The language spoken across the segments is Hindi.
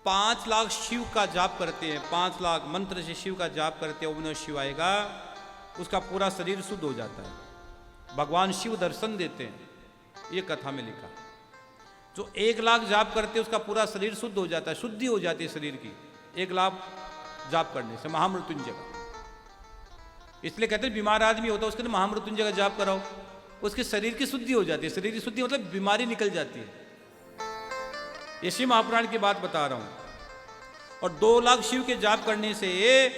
5,00,000 शिव का जाप करते हैं, 5,00,000 मंत्र से शिव का जाप करते हैं, ओम नमः शिवाय का, उसका पूरा शरीर शुद्ध हो जाता है, भगवान शिव दर्शन देते हैं। ये कथा में लिखा। जो 1,00,000 जाप करते हैं उसका पूरा शरीर शुद्ध हो जाता है, शुद्धि हो जाती है शरीर की 1,00,000 जाप करने से, महामृत्युंजय का। इसलिए कहते हैं बीमार आदमी होता है उसके लिए महामृत्युंजय का जाप कराओ, उसके शरीर की शुद्धि हो जाती है। शरीर की शुद्धि मतलब बीमारी निकल जाती है। ये शिव महापुराण की बात बता रहा हूं। और 2,00,000 शिव के जाप करने से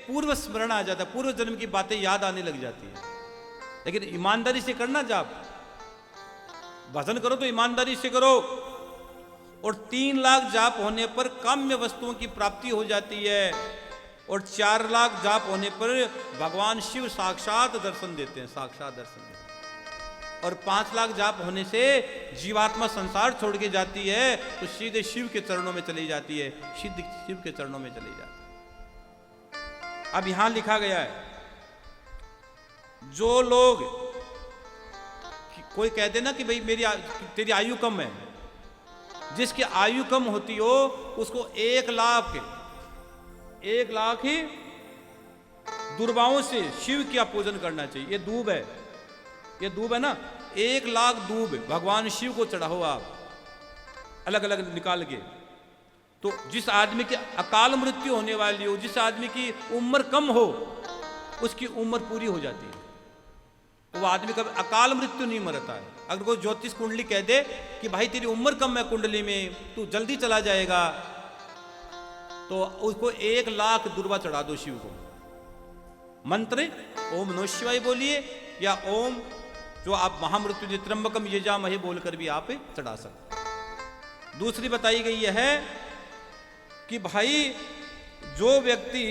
पूर्व स्मरण आ जाता है, पूर्व जन्म की बातें याद आने लग जाती है। लेकिन ईमानदारी से करना जाप, भजन करो तो ईमानदारी से करो। और 3,00,000 जाप होने पर काम्य वस्तुओं की प्राप्ति हो जाती है। और 4,00,000 जाप होने पर भगवान शिव साक्षात दर्शन देते हैं, साक्षात दर्शन देते हैं। और 5,00,000 जाप होने से जीवात्मा संसार छोड़ के जाती है तो सीधे शिव के चरणों में चली जाती है, सीधे शिव के चरणों में चली जाती है। अब यहां लिखा गया है, जो लोग, कोई कहते ना कि भाई तेरी आयु कम है, जिसकी आयु कम होती हो उसको 1,00,000 ही दुर्बाओं से शिव का पूजन करना चाहिए। ये दूब है ना, 1,00,000 दूब भगवान शिव को चढ़ाओ आप, अलग अलग निकाल के। तो जिस आदमी की अकाल मृत्यु होने वाली हो, जिस आदमी की उम्र कम हो, उसकी उम्र पूरी हो जाती है, तो वो आदमी कभी अकाल मृत्यु नहीं मरता है। अगर कोई ज्योतिष कुंडली कह दे कि भाई तेरी उम्र कम है कुंडली में, तू जल्दी चला जाएगा, तो उसको 1,00,000 दुर्वा चढ़ा दो शिव को। मंत्र ओम नमः शिवाय बोलिए, या ओम जो आप महामृत्युंजय त्र्यंबकम यजामहे बोलकर भी आप चढ़ा सकते। दूसरी बताई गई है कि भाई जो व्यक्ति,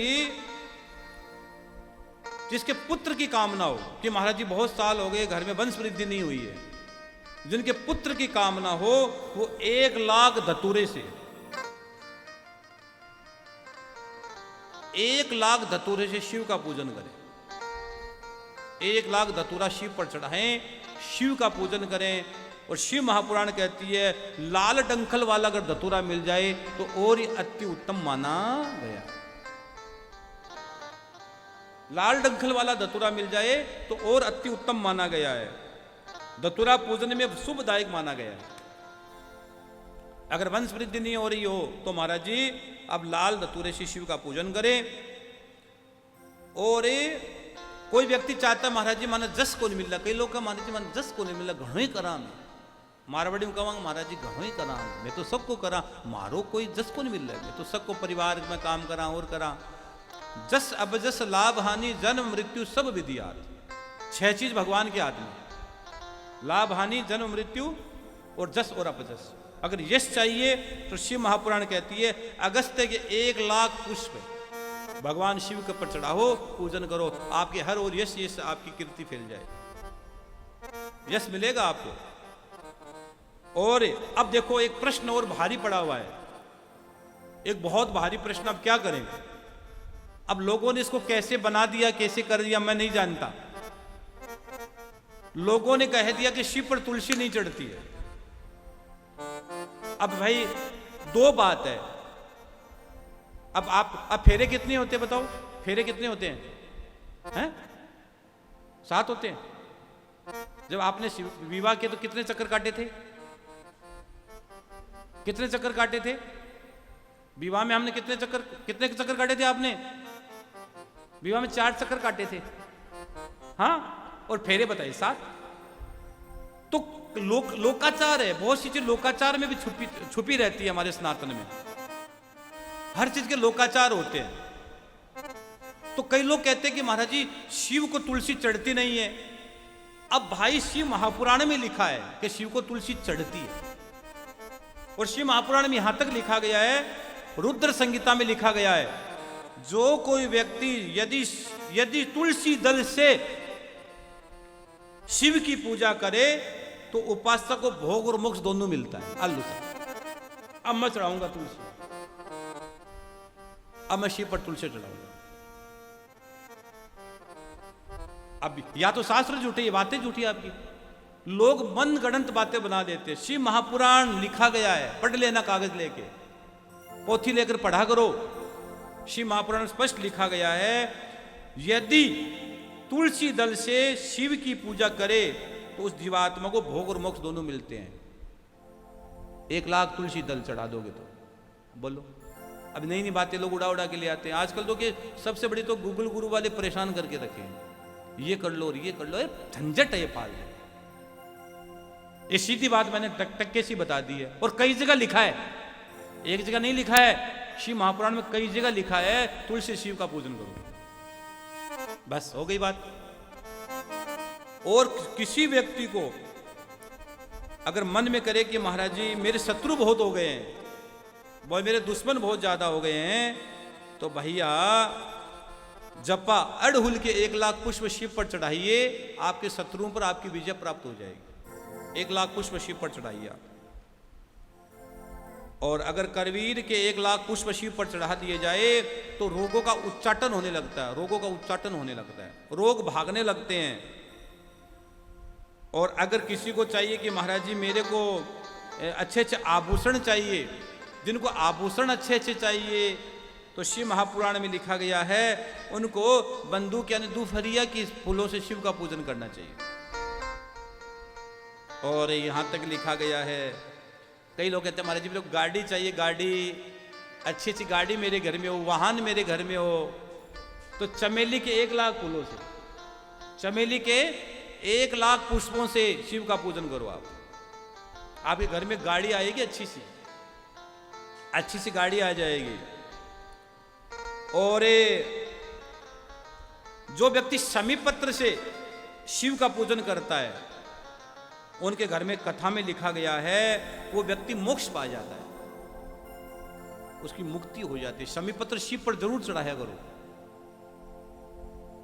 जिसके पुत्र की कामना हो कि महाराज जी बहुत साल हो गए घर में वंश वृद्धि नहीं हुई है, जिनके पुत्र की कामना हो, वो 1,00,000 धतूरे से, 1,00,000 धतूरे से शिव का पूजन करें। 1,00,000 धतूरा शिव पर चढ़ाएं, शिव का पूजन करें। और शिव महापुराण कहती है लाल डंखल वाला अगर धतूरा मिल जाए तो और ही अति उत्तम माना गया। लाल डंखल वाला धतूरा मिल जाए तो और अति उत्तम माना गया है। धतूरा पूजन में शुभदायक माना गया है। अगर वंश वृद्धि नहीं हो रही हो तो महाराज जी अब लाल धतूरे से शिव का पूजन करें। और कोई व्यक्ति चाहता है महाराज जी माना जस को नहीं मिल रहा, कई लोग का महाराज जी माना जस को नहीं मिल रहा, घणो ही करा मैं, मारवाड़ी में कहूँगा महाराज जी घणो ही करा, मैं तो सबको करा, मारो कोई जस को नहीं मिल रहा है, मैं तो सबको परिवार में काम करा और करा। जस अबजस लाभ हानि जन्म मृत्यु सब विधियात, 6 चीज भगवान के हाथ में, लाभ हानि जन्म मृत्यु और जस और अपजस। अगर यश चाहिए तो शिव महापुराण कहती है अगस्त्य के 1,00,000 पुष्प भगवान शिव के पर चढ़ाओ, पूजन करो, आपके हर और यश आपकी कीर्ति फैल जाए, यश मिलेगा आपको। और अब देखो एक प्रश्न और भारी पड़ा हुआ है, एक बहुत भारी प्रश्न। अब क्या करें? अब लोगों ने इसको कैसे बना दिया, कैसे कर दिया मैं नहीं जानता। लोगों ने कह दिया कि शिव पर तुलसी नहीं चढ़ती है। अब भाई 2 बात है। अब फेरे कितने होते हैं बताओ? फेरे कितने होते हैं? 7 होते हैं। जब आपने विवाह किया तो कितने चक्कर काटे थे? कितने चक्कर काटे थे विवाह में? हमने कितने चक्कर काटे थे? आपने विवाह में 4 चक्कर काटे थे। हाँ, और फेरे बताइए 7। तो लोकाचार है, बहुत सी चीज लोकाचार में भी छुपी रहती है हमारे सनातन में। हर चीज के लोकाचार होते हैं। तो कई लोग कहते हैं कि महाराज जी शिव को तुलसी चढ़ती नहीं है। अब भाई शिव महापुराण में लिखा है कि शिव को तुलसी चढ़ती है। और शिव महापुराण में यहां तक लिखा गया है, रुद्र संहिता में लिखा गया है, जो कोई व्यक्ति यदि तुलसी दल से शिव की पूजा करे तो उपासक को भोग और मोक्ष दोनों मिलता है। अल्लू साहब अब मैं चढ़ाऊंगा तुलसी, अब मैं शिव पर तुलसी चढ़ाऊंगा। अब या तो शास्त्र झूठे, ये बातें झूठी आपकी। लोग मन गणंत बातें बना देते। शिव महापुराण लिखा गया है, पढ़ लेना कागज लेके। पोथी लेकर पढ़ा करो। शिव महापुराण में स्पष्ट लिखा गया है, यदि तुलसी दल से शिव की पूजा करे तो उस जीवात्मा को भोग और मोक्ष दोनों मिलते हैं। 1,00,000 तुलसी दल चढ़ा दोगे तो बोलो। अब नई नई बातें लोग उड़ा उड़ा के ले आते हैं। आजकल तो के सबसे बड़ी तो गूगल गुरु वाले परेशान करके रखे हैं, ये कर लो और ये कर लो। झंझट है ये पाल। ये सीधी बात मैंने टक्के सी बता दी है, और कई जगह लिखा है, एक जगह नहीं लिखा है। शिव महापुराण में कई जगह लिखा है तुलसी शिव का पूजन करो, बस हो गई बात। और किसी व्यक्ति को अगर मन में करे कि महाराज जी मेरे शत्रु बहुत हो गए हैं, वो मेरे दुश्मन बहुत ज्यादा हो गए हैं, तो भैया जपा अड़हुल के 1,00,000 पुष्प शिव पर चढ़ाइए, आपके शत्रुओं पर आपकी विजय प्राप्त हो जाएगी। 1,00,000 पुष्प शिव पर चढ़ाइए आप। और अगर करवीर के 1,00,000 पुष्प शिव पर चढ़ा दिए जाए तो रोगों का उच्चाटन होने लगता है, रोगों का उच्चाटन होने लगता है, रोग भागने लगते हैं। और अगर किसी को चाहिए कि महाराज जी मेरे को अच्छे अच्छे आभूषण चाहिए, जिनको आभूषण अच्छे अच्छे चाहिए, तो शिव महापुराण में लिखा गया है उनको बंदूक यानी दूफरिया की फूलों से शिव का पूजन करना चाहिए। और यहां तक लिखा गया है, कई लोग कहते हैं महाराज जी मेरे को गाड़ी चाहिए, गाड़ी अच्छी अच्छी गाड़ी मेरे घर में हो, वाहन मेरे घर में हो, तो चमेली के 1,00,000 फूलों से, चमेली के 1,00,000 पुष्पों से शिव का पूजन करो आप। आपके घर में गाड़ी आएगी, अच्छी सी गाड़ी आ जाएगी। और जो व्यक्ति शमी पत्र से शिव का पूजन करता है, उनके घर में कथा में लिखा गया है वो व्यक्ति मोक्ष पा जाता है, उसकी मुक्ति हो जाती है। शमी पत्र शिव पर जरूर चढ़ाया करो।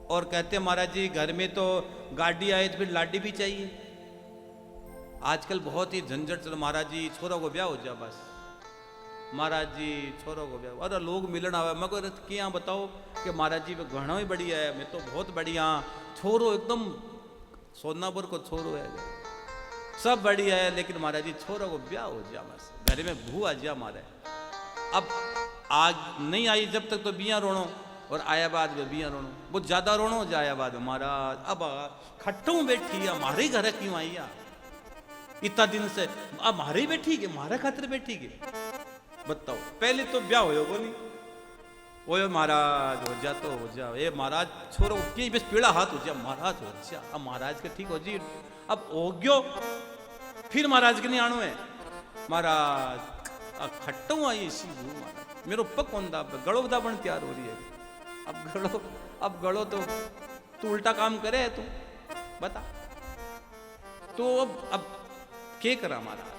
और कहते हैं महाराज जी घर में तो गाड़ी आए तो फिर लाडी भी चाहिए। आजकल बहुत ही झंझट चलो, महाराज जी छोरा को ब्याह हो जा, बस महाराज जी छोरा को ब्याह। अरे लोग मिलन आवे, मगर क्या बताओ कि महाराज जी घना ही बढ़िया है, मैं तो बहुत बढ़िया, छोरो एकदम सोनापुर को छोरो है, सब बढ़िया है, लेकिन महाराज जी छोरा को ब्याह हो जा, बस घर में भू आ जा मारे। अब आज नहीं आई जब तक तो बिया रोनो, और आया बाद में बिया रोनो, बहुत ज्यादा रोनो जाया बाद में महाराज। अब खट्टू बैठी है, हमारे घर क्यों आई है इतना दिन से, अब हमारे ही बैठी के, हमारे खातिर बैठी के, बताओ। पहले तो ब्याह हो बोली वो महाराज हो जा तो हो जा, ये महाराज छोरो की बस पीड़ा हाथ हो जा, महाराज हो जा। अब महाराज के ठीक हो जी, अब हो गयो, फिर महाराज के नहीं आनो है महाराज खट्टू आई इसी महाराज मेरो पक होंदा गड़ो बदा बन तैयार हो रही है। अब गड़ो तो तू उल्टा काम करे है, तू बता तो अब क्या करा महाराज।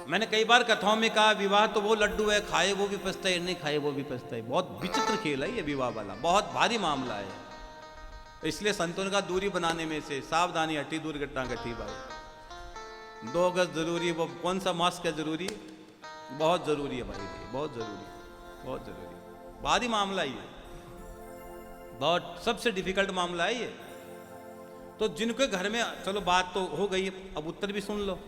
मैंने कई बार कथाओं में कहा विवाह तो वो लड्डू है, खाए वो भी पछता है, नहीं खाए वो भी पछता है। बहुत विचित्र खेल है ये विवाह वाला, बहुत भारी मामला है। इसलिए संतों का दूरी बनाने में से सावधानी हटी, दुर्घटना घटी भाई। 2 गज जरूरी, वो कौन सा मास्क है जरूरी, बहुत जरूरी है भाई, बहुत जरूरी, बहुत जरूरी। भारी मामला ही है, बहुत सबसे डिफिकल्ट मामला है ये। तो जिनके घर में, चलो बात तो हो गई, अब उत्तर भी सुन लो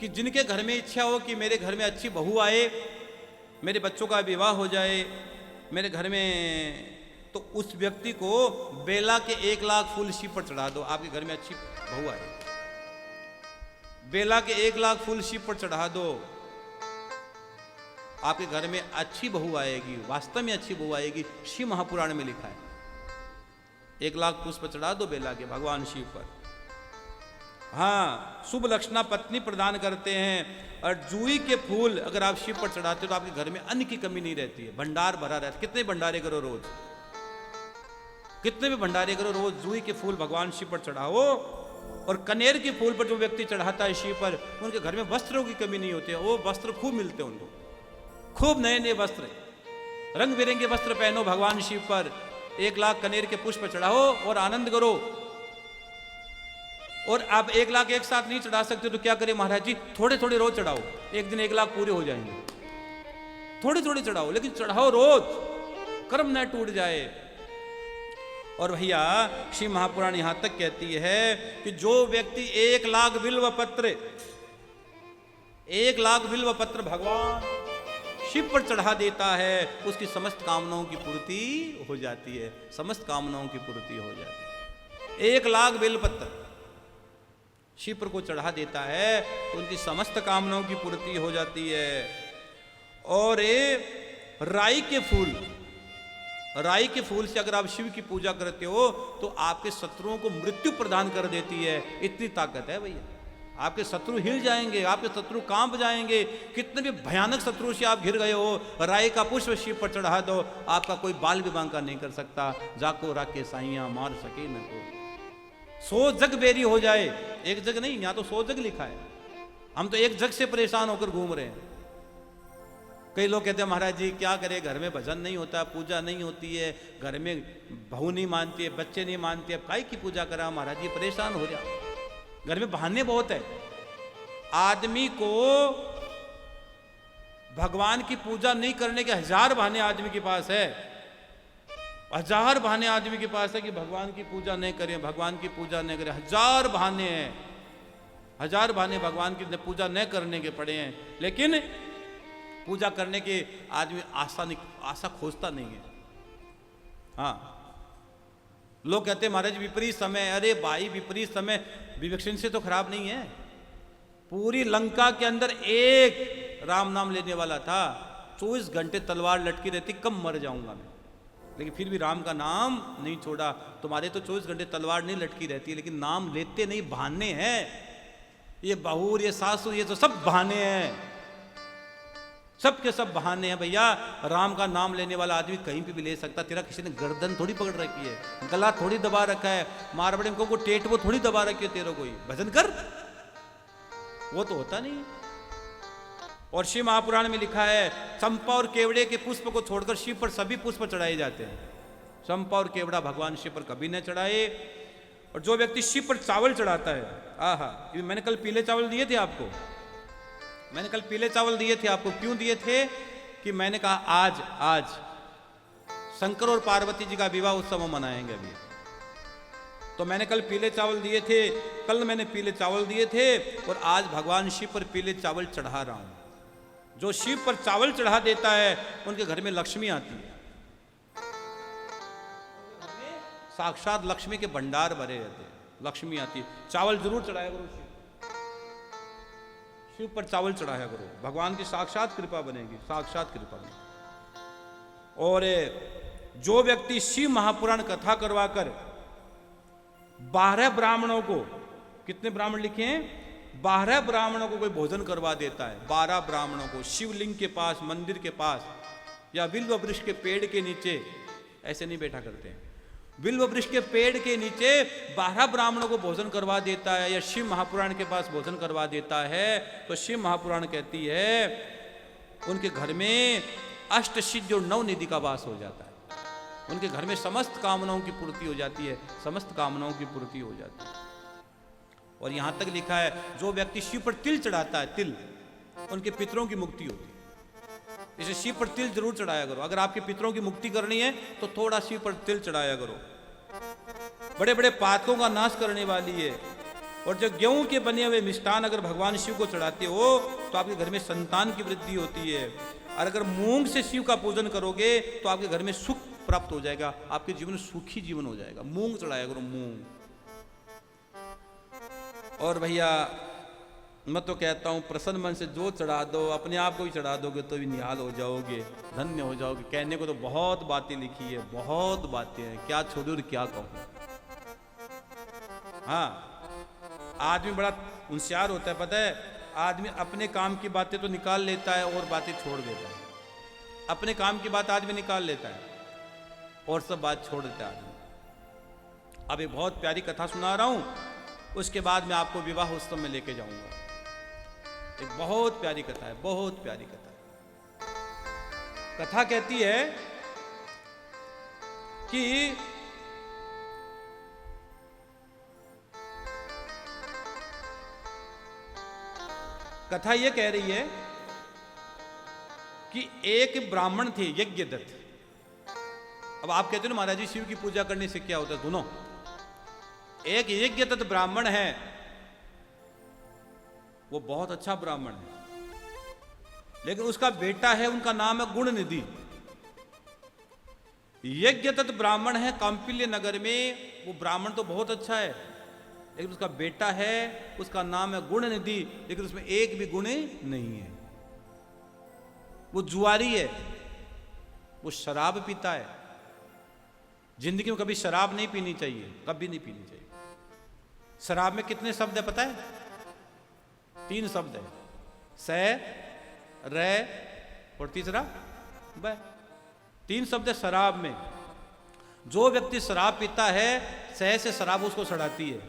कि जिनके घर में इच्छा हो कि मेरे घर में अच्छी बहू आए, मेरे बच्चों का विवाह हो जाए मेरे घर में, तो उस व्यक्ति को बेला के 1,00,000 फूल शिव पर चढ़ा दो। आपके घर में अच्छी बहू आए, बेला के 1,00,000 फूल शिव पर चढ़ा दो, आपके घर में अच्छी बहू आएगी, वास्तव में अच्छी बहू आएगी। शिव महापुराण में लिखा है 1,00,000 पुष्प चढ़ा दो बेला के भगवान शिव पर। हाँ, शुभ लक्षणा पत्नी प्रदान करते हैं। और जूही के फूल अगर आप शिव पर चढ़ाते हो तो आपके घर में अन्न की कमी नहीं रहती है, भंडार भरा रहता है। कितने भंडारे करो रोज, कितने भी भंडारे करो रोज, जूही के फूल भगवान शिव पर चढ़ाओ। और कनेर के फूल पर जो व्यक्ति चढ़ाता है शिव पर, उनके घर में वस्त्रों की कमी नहीं होती है, वो वस्त्र खूब मिलते हैं उनको, खूब नए नए वस्त्र, रंग बिरंगे वस्त्र पहनो भगवान शिव पर। 1,00,000 कनेर के पुष्प चढ़ाओ और आनंद करो। और आप 1,00,000 एक साथ नहीं चढ़ा सकते तो क्या करें महाराज जी, थोड़े थोड़े रोज चढ़ाओ, एक दिन 1,00,000 पूरे हो जाएंगे। थोड़े थोड़े चढ़ाओ, लेकिन चढ़ाओ रोज, कर्म न टूट जाए। और भैया शिव महापुराण यहां तक कहती है कि जो व्यक्ति 1,00,000 बिल्व पत्र 1,00,000 बिल्व पत्र भगवान शिव पर चढ़ा देता है, उसकी समस्त कामनाओं की पूर्ति हो जाती है, समस्त कामनाओं की पूर्ति हो जाती है। 1,00,000 बेलपत्र शिव पर को चढ़ा देता है तो उनकी समस्त कामनाओं की पूर्ति हो जाती है। और राई के फूल से अगर आप शिव की पूजा करते हो तो आपके शत्रुओं को मृत्यु प्रदान कर देती है। इतनी ताकत है भैया, आपके शत्रु हिल जाएंगे, आपके शत्रु कांप जाएंगे। कितने भी भयानक शत्रु से आप घिर गए हो, राई का पुष्प शिव पर चढ़ा दो, आपका कोई बाल भी बांका नहीं कर सकता। जाको राके साइया मार सके न को। 100 जग बेरी हो जाए, एक जग नहीं, यहां तो 100 जग लिखा है। हम तो एक जग से परेशान होकर घूम रहे हैं। कई लोग कहते हैं महाराज जी क्या करें, घर में भजन नहीं होता, पूजा नहीं होती है, घर में बहू नहीं मानती है, बच्चे नहीं मानते, अब काय की पूजा करा महाराज जी, परेशान हो जाए। घर में बहाने बहुत है। आदमी को भगवान की पूजा नहीं करने के 1000 बहाने आदमी के पास है, 1000 बहाने आदमी के पास है कि भगवान की पूजा नहीं करें, भगवान की पूजा नहीं करें। 1000 बहाने हैं, 1000 बहाने भगवान की पूजा नहीं करने के पड़े हैं। लेकिन पूजा करने के आदमी आशा खोजता नहीं है। हाँ, लोग कहते हैं महाराज विपरीत समय, अरे भाई विपरीत समय विवेक्षण से तो खराब नहीं है। पूरी लंका के अंदर एक राम नाम लेने वाला था, 24 घंटे तलवार लटकी रहती, कब मर जाऊंगा मैं, लेकिन फिर भी राम का नाम नहीं छोड़ा। तुम्हारे तो 24 घंटे तलवार नहीं लटकी रहती, लेकिन नाम लेते नहीं, बहाने हैं। ये बहू, ये सासू, ये तो सब बहाने हैं, सब के सब बहाने हैं भैया। राम का नाम लेने वाला आदमी कहीं पे भी ले सकता। तेरा किसी ने गर्दन थोड़ी पकड़ रखी है, गला थोड़ी दबा रखा है, मारवाड़ी को टेट वो थोड़ी दबा रखी है। तेरा कोई भजन कर, वो तो होता नहीं। और शिव महापुराण में लिखा है चंपा और केवड़े के पुष्प को छोड़कर शिव पर सभी पुष्प चढ़ाए जाते हैं। चंपा और केवड़ा भगवान शिव पर कभी न चढ़ाए। और जो व्यक्ति शिव पर चावल चढ़ाता है, आहा, मैंने कल पीले चावल दिए थे आपको, मैंने कल पीले चावल दिए थे आपको। क्यों दिए थे कि मैंने कहा आज शंकर और पार्वती जी का विवाह उत्सव हम मनाएंगे अभी, तो मैंने कल पीले चावल दिए थे, कल मैंने पीले चावल दिए थे, और आज भगवान शिव पर पीले चावल चढ़ा रहा हूं। जो शिव पर चावल चढ़ा देता है उनके घर में लक्ष्मी आती है, साक्षात लक्ष्मी के भंडार भरे रहते हैं, लक्ष्मी आती है। चावल जरूर चढ़ाया करो, शिव पर चावल चढ़ाया करो, भगवान की साक्षात कृपा बनेगी, साक्षात कृपा बनेगी। और जो व्यक्ति शिव महापुराण कथा करवाकर 12 ब्राह्मणों को, कितने ब्राह्मण लिखे हैं, 12 ब्राह्मणों को कोई भोजन करवा देता है, 12 ब्राह्मणों को शिवलिंग के पास, मंदिर के पास, या बिल्व वृक्ष के पेड़ के नीचे, ऐसे नहीं बैठा करते हैं, बिल्व वृक्ष के पेड़ के नीचे 12 ब्राह्मणों को भोजन करवा देता है, या शिव महापुराण के पास भोजन करवा देता है, तो शिव महापुराण कहती है उनके घर में अष्टसिद्धि और 9 निधि का वास हो जाता है। उनके घर में समस्त कामनाओं की पूर्ति हो जाती है, समस्त कामनाओं की पूर्ति हो जाती है। और यहां तक लिखा है जो व्यक्ति शिव पर तिल चढ़ाता है, तिल, उनके पितरों की मुक्ति होती है। इसे शिव पर तिल जरूर चढ़ाया करो। अगर आपके पितरों की मुक्ति करनी है तो थोड़ा शिव पर तिल चढ़ाया करो। बड़े बड़े पातकों का नाश करने वाली है। और जो गेहूं के बने हुए मिष्ठान अगर भगवान शिव को चढ़ाते हो तो आपके घर में संतान की वृद्धि होती है। और अगर मूंग से शिव का पूजन करोगे तो आपके घर में सुख प्राप्त हो जाएगा, आपके जीवन में सुखी जीवन हो जाएगा। मूंग चढ़ाया करो, मूंग। और भैया मैं तो कहता हूं प्रसन्न मन से जो चढ़ा दो, अपने आप को भी चढ़ा दोगे तो भी निहाल हो जाओगे, धन्य हो जाओगे। कहने को तो बहुत बातें लिखी है, बहुत बातें हैं, क्या छोड़ू और क्या कहूं। हाँ, आदमी बड़ा होशियार होता है, पता है, आदमी अपने काम की बातें तो निकाल लेता है और बातें छोड़ देता है। अपने काम की बात आदमी निकाल लेता है और सब बात छोड़ देता है आदमी। अब एक बहुत प्यारी कथा सुना रहा हूं, उसके बाद मैं आपको विवाह उत्सव में लेके जाऊंगा। एक बहुत प्यारी कथा है, बहुत प्यारी कथा है। कथा कहती है कि कथा यह कह रही है कि एक ब्राह्मण थे यज्ञदत्त। अब आप कहते हो ना महाराज जी शिव की पूजा करने से क्या होता है, सुनो। एक यज्ञदत्त ब्राह्मण है, वो बहुत अच्छा ब्राह्मण है। लेकिन उसका बेटा है, उनका नाम है गुण निधि। यज्ञ तत् ब्राह्मण है कांपिल्य नगर में, वो ब्राह्मण तो बहुत अच्छा है, लेकिन उसका बेटा है, उसका नाम है गुण निधि, लेकिन उसमें एक भी गुण नहीं है। वो जुआरी है, वो शराब पीता है। जिंदगी में कभी शराब नहीं पीनी चाहिए, कभी नहीं पीनी चाहिए। शराब में कितने शब्द है पता है? 3 शब्द है, स, रे और तीसरा ब। 3 शब्द है शराब में। जो व्यक्ति शराब पीता है, स से शराब उसको सड़ाती है,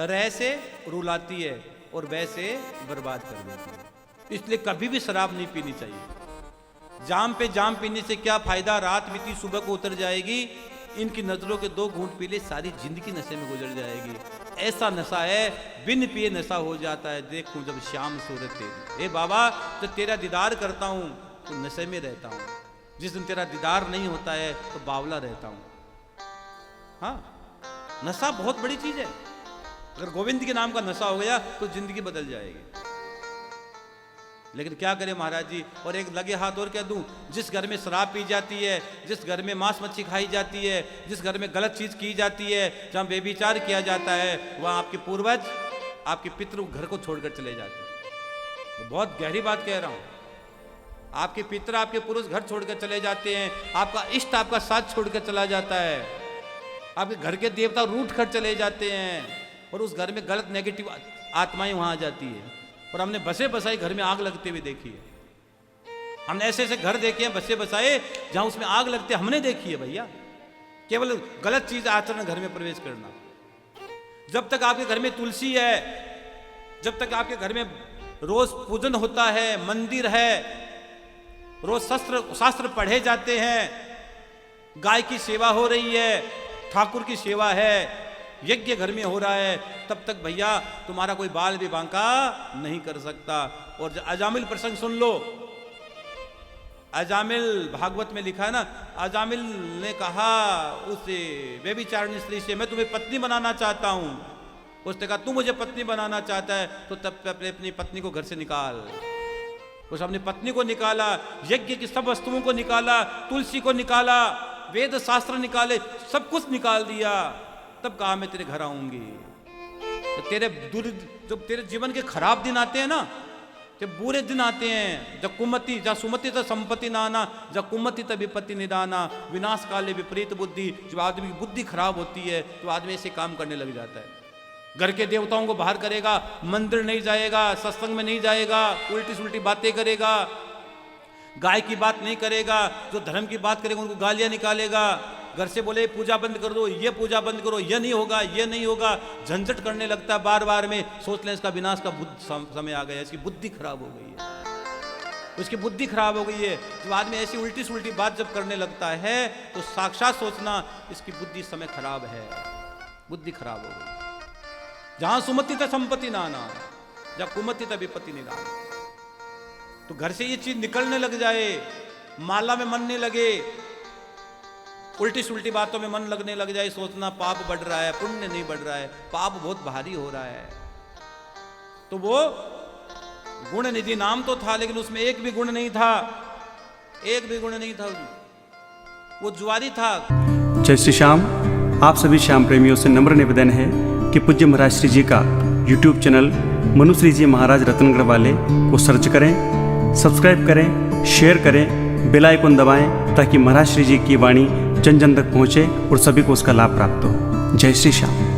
रे से रुलाती है और ब से बर्बाद कर देती है। इसलिए कभी भी शराब नहीं पीनी चाहिए। जाम पे जाम पीने से क्या फायदा, रात बीती सुबह को उतर जाएगी। इनकी नजरों के 2 घूंट पी ले, सारी जिंदगी नशे में गुजर जाएगी। ऐसा नशा है, बिन पिए नशा हो जाता है। देखूं जब शाम सूरत तेरी, ए बाबा तो तेरा दीदार करता हूं तो नशे में रहता हूं। जिस दिन तेरा दीदार नहीं होता है तो बावला रहता हूं। हाँ, नशा बहुत बड़ी चीज है। अगर गोविंद के नाम का नशा हो गया तो जिंदगी बदल जाएगी। लेकिन क्या करें महाराज जी। और एक लगे हाथ और कह दूं, जिस घर में शराब पी जाती है, जिस घर में मांस मच्छी खाई जाती है, जिस घर में गलत चीज की जाती है, जहां बेविचार किया जाता है, वहां आपके पूर्वज, आपके पितृ घर को छोड़कर चले जाते हैं। तो बहुत गहरी बात कह रहा हूं। आपके पितृ, आपके पुरुष घर छोड़कर चले जाते हैं। आपका इष्ट आपका साथ छोड़कर चला जाता है। आपके घर के देवता रूठ कर चले जाते हैं और उस घर में गलत नेगेटिव आत्माएं वहां आ जाती है। और हमने बसे बसाई घर में आग लगते हुए देखी है। हमने ऐसे ऐसे घर देखे हैं बसे बसाए जहां उसमें आग लगते हमने देखी है भैया। केवल गलत चीज आचरण घर में प्रवेश करना। जब तक आपके घर में तुलसी है, जब तक आपके घर में रोज पूजन होता है, मंदिर है, रोज शास्त्र पढ़े जाते हैं, गाय की सेवा हो रही है, ठाकुर की सेवा है, यज्ञ घर में हो रहा है, तब तक भैया तुम्हारा कोई बाल भी बांका नहीं कर सकता। और अजामिल प्रसंग सुन लो। अजामिल भागवत में लिखा है ना, अजामिल ने कहा उस व्यभिचारिणी स्त्री से, मैं तुम्हें पत्नी बनाना चाहता हूं। उसने कहा तू मुझे पत्नी बनाना चाहता है तो तब अपनी पत्नी को घर से निकाल। उस अपनी पत्नी को निकाला, यज्ञ की सब वस्तुओं को निकाला, तुलसी को निकाला, वेद शास्त्र निकाले, सब कुछ निकाल दिया। तब कहा मैं तेरे घर आऊंगी। तो जब तेरे जीवन के खराब दिन आते हैं ना, जब बुरे दिन आते हैं, जब कुमति जब सुमति तो संपत्ति नाना, जब कुमति तब विपत्ति निदाना, विनाश काले विपरीत बुद्धि। जब आदमी की बुद्धि खराब होती है तो आदमी ऐसे काम करने लग जाता है। घर के देवताओं को बाहर करेगा, मंदिर नहीं जाएगा, सत्संग में नहीं जाएगा, उल्टी सुल्टी बातें करेगा, गाय की बात नहीं करेगा, जो धर्म की बात करेगा उनको गालियां निकालेगा। घर से बोले पूजा बंद कर दो, ये पूजा बंद करो, ये नहीं होगा, ये नहीं होगा, झंझट करने लगता है बार बार में। सोच लें इसका विनाश का समय आ गया, इसकी बुद्धि खराब हो गई है, उसकी बुद्धि खराब हो गई है। जब आदमी ऐसी उल्टी सुल्टी बात जब करने लगता है तो साक्षात सोचना इसकी बुद्धि समय खराब है, बुद्धि खराब हो गई। जहां सुमति था संपत्ति नाना, जब कुमति था विपत्ति निदान। तो घर से ये चीज निकलने लग जाए, माला में मन नहीं लगे, उल्टी सुल्टी बातों में मन लगने लग जाए, सोचना पाप बढ़ रहा है, पुण्य नहीं बढ़ रहा है, पाप बहुत भारी हो रहा है। तो वो गुण निधि नाम तो था, लेकिन उसमें एक भी गुण नहीं था, एक भी गुण नहीं था, वो जुआरी था। जय श्री श्याम। आप सभी श्याम प्रेमियों से नम्र निवेदन है कि पूज्य महाराज श्री जी का YouTube चैनल मनुश्री जी महाराज रतनगढ़ वाले को सर्च करें, सब्सक्राइब करें, शेयर करें, बेल आइकन दबाएं ताकि महाराज श्री जी की वाणी जन जन तक पहुँचे और सभी को उसका लाभ प्राप्त हो। जय श्री श्याम।